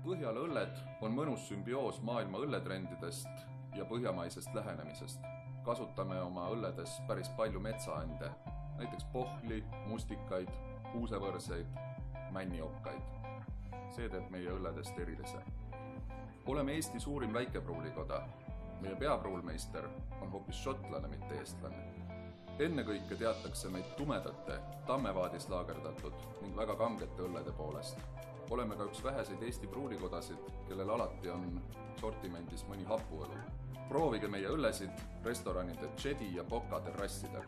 Põhjala õlled on mõnus sümbioos maailma õlletrendidest ja põhjamaisest lähenemisest. Kasutame oma õlledes päris palju metsaande, näiteks pohli, mustikaid, kuusevõrseid, männiokkaid. See teeb meie õlledest erilise. Oleme Eesti suurim väikepruulikoda. Meie peapruulmeister on hoopis šotlane, mitte eestlane. Ennekõike teatakse meid tumedate, Tammevaadis laagerdatud ning väga kangete õllede poolest. Oleme ka üks väheseid Eesti pruulikodasid, kellel alati on sortimendis mõni hapuõlu. Proovige meie õllesid restoranide Jedi ja Boca terrassidel.